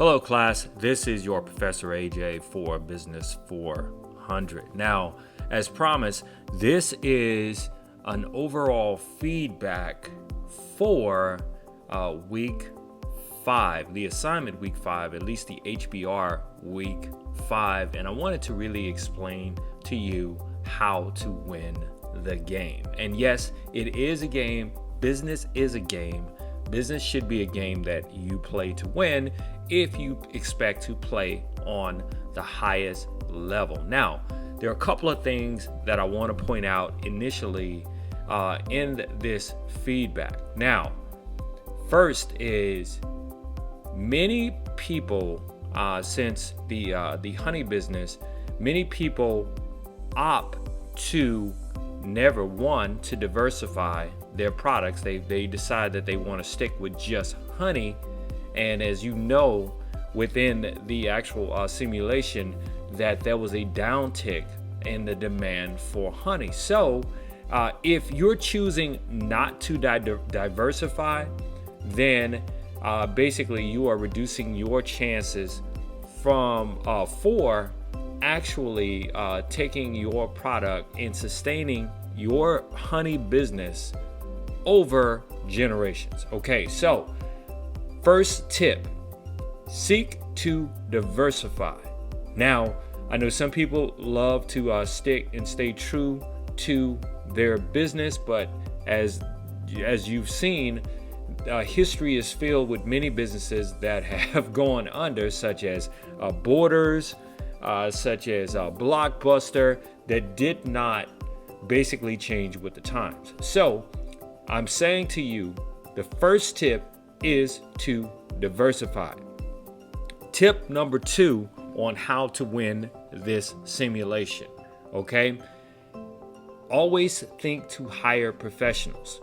Hello, class. This is your Professor AJ for Business 400. Now, as promised, this is an overall feedback for week 5, the assignment week 5, at least the HBR week 5. And I wanted to really explain to you how to win the game. And yes, it is a game. Business is a game. Business should be a game that you play to win if you expect to play on the highest level. Now, there are a couple of things that I want to point out initially in this feedback. Now, first is many people, since the honey business, many people opt to never want to diversify their products. They decide that they want to stick with just honey. And as you know, within the actual simulation, that there was a downtick in the demand for honey. So if you're choosing not to diversify, then basically you are reducing your chances for actually taking your product and sustaining your honey business over generations. Okay, so first tip, seek to diversify. Now, I know some people love to stick and stay true to their business, but as you've seen, history is filled with many businesses that have gone under, such as Borders, such as Blockbuster, that did not basically change with the times. So I'm saying to you, the first tip is to diversify. Tip number 2 on how to win this simulation. Okay, always think to hire professionals.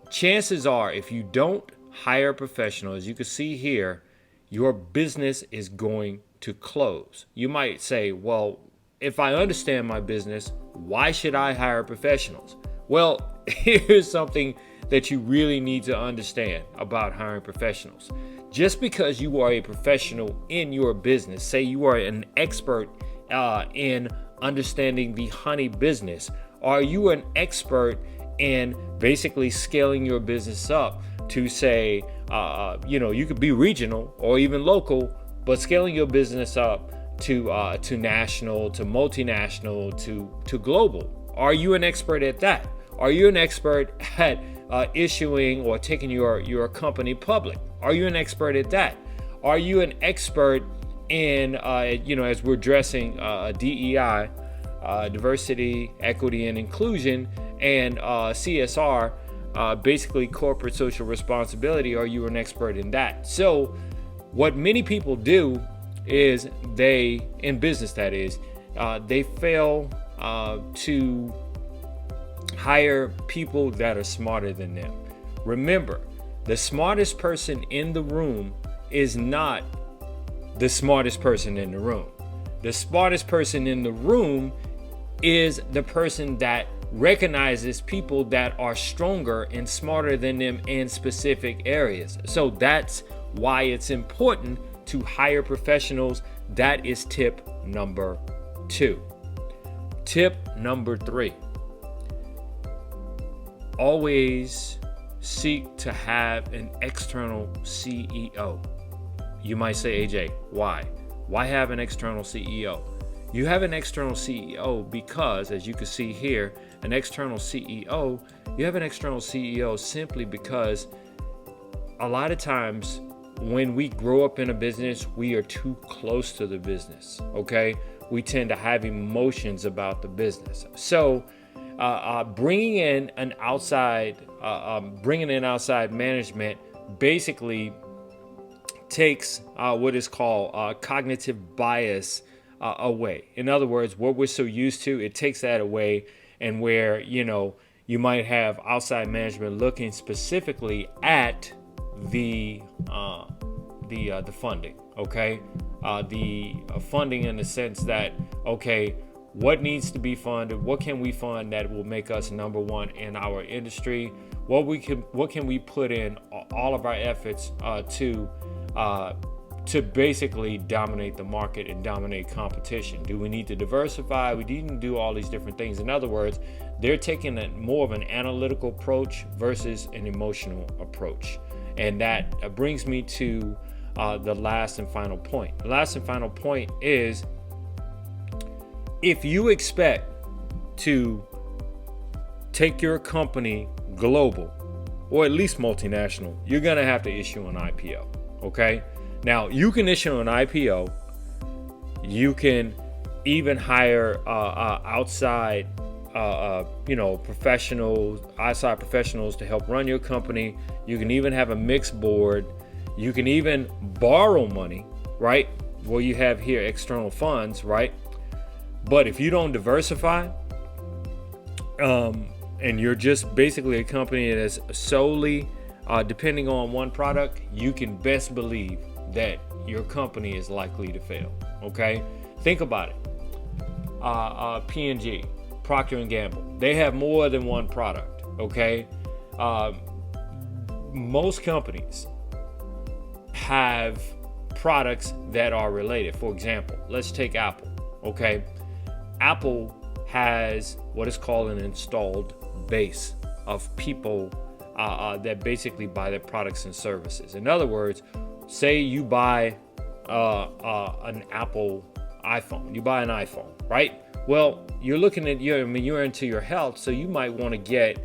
Chances are, if you don't hire professionals, as you can see here, your business is going to close. You might say, well, if I understand my business, why should I hire professionals? Well, here's something that you really need to understand about hiring professionals. Just because you are a professional in your business, say you are an expert in understanding the honey business, are you an expert in basically scaling your business up to say, you could be regional or even local, but scaling your business up to national, to multinational, to global? Are you an expert at that? Are you an expert at issuing or taking your company public? Are you an expert at that? Are you an expert in, as we're addressing DEI, diversity, equity, and inclusion, and CSR, basically corporate social responsibility? Are you an expert in that? So what many people do is in business, that is, they fail to hire people that are smarter than them. Remember, the smartest person in the room is not the smartest person in the room. The smartest person in the room is the person that recognizes people that are stronger and smarter than them in specific areas. So that's why it's important to hire professionals. That is tip number 2. Tip number 3. Always seek to have an external CEO. You might say, AJ, why? Why have an external CEO? You have an external CEO because, as you can see here, you have an external CEO simply because a lot of times when we grow up in a business, we are too close to the business, okay? We tend to have emotions about the business. So bringing in outside management basically takes what is called cognitive bias away. In other words, what we're so used to, it takes that away, and where you might have outside management looking specifically at the funding, okay? The funding in the sense that, okay, what needs to be funded? What can we fund that will make us number one in our industry? What can we put in all of our efforts to to basically dominate the market and dominate competition? Do we need to diversify? We need to do all these different things. In other words, they're taking more of an analytical approach versus an emotional approach. And that brings me to the last and final point. The last and final point is, if you expect to take your company global, or at least multinational, you're going to have to issue an IPO. Okay? Now, you can issue an IPO. You can even hire outside professionals, outside professionals to help run your company. You can even have a mixed board. You can even borrow money, right? Well, you have here external funds, right? But if you don't diversify, and you're just basically a company that's solely depending on one product, you can best believe that your company is likely to fail. Okay, think about it. P&G, Procter & Gamble, they have more than one product. Okay, most companies have products that are related. For example, let's take Apple. Okay, Apple has what is called an installed base of people that basically buy their products and services. In other words, say you buy an Apple iPhone. You buy an iPhone, right? Well, you're looking at you're into your health, so you might want to get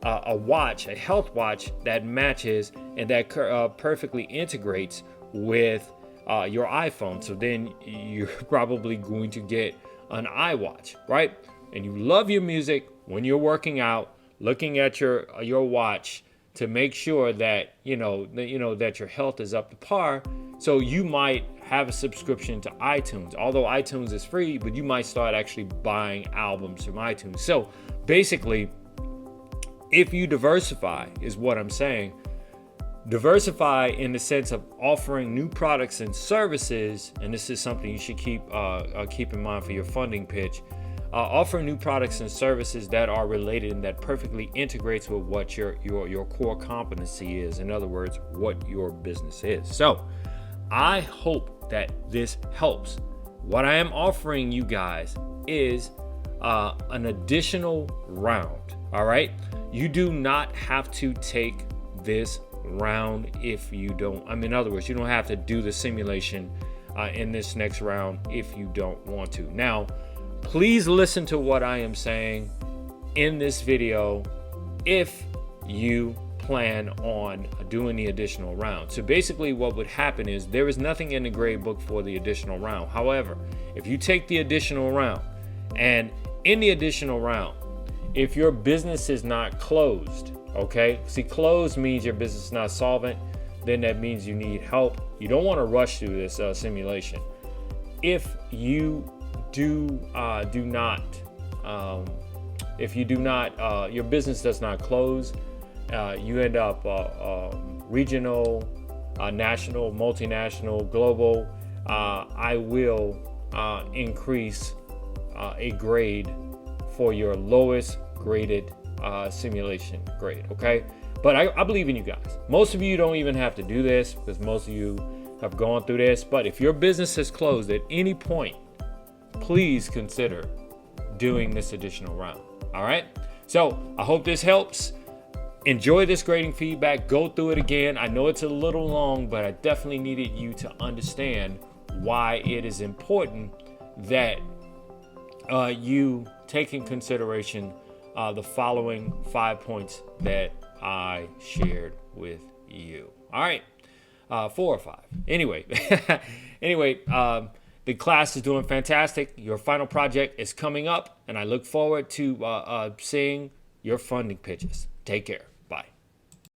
a watch, a health watch that matches and that perfectly integrates with your iPhone. So then you're probably going to get an iWatch, right? And you love your music when you're working out, looking at your watch to make sure that that your health is up to par. So you might have a subscription to iTunes. Although iTunes is free, but you might start actually buying albums from iTunes. So basically, if you diversify, is what I'm saying, diversify in the sense of offering new products and services, and this is something you should keep in mind for your funding pitch. Offering new products and services that are related and that perfectly integrates with what your core competency is. In other words, what your business is. So I hope that this helps. What I am offering you guys is an additional round. All right. You do not have to take this round if you don't. In other words, you don't have to do the simulation in this next round if you don't want to. Now, please listen to what I am saying in this video if you plan on doing the additional round. So basically what would happen is there is nothing in the grade book for the additional round. However, if you take the additional round, and in the additional round, if your business is not closed, okay? See, closed means your business is not solvent. Then that means you need help. You don't want to rush through this simulation. If you your business does not close, you end up regional, national, multinational, global, I will increase a grade for your lowest graded simulation grade, okay? But I believe in you guys. Most of you don't even have to do this because most of you have gone through this. But if your business has closed at any point, please consider doing this additional round. All right. So I hope this helps. Enjoy this grading feedback. Go through it again. I know it's a little long, but I definitely needed you to understand why it is important that you take in consideration the following 5 points that I shared with you. All right. 4 or 5. Anyway, the class is doing fantastic. Your final project is coming up, and I look forward to seeing your funding pitches. Take care.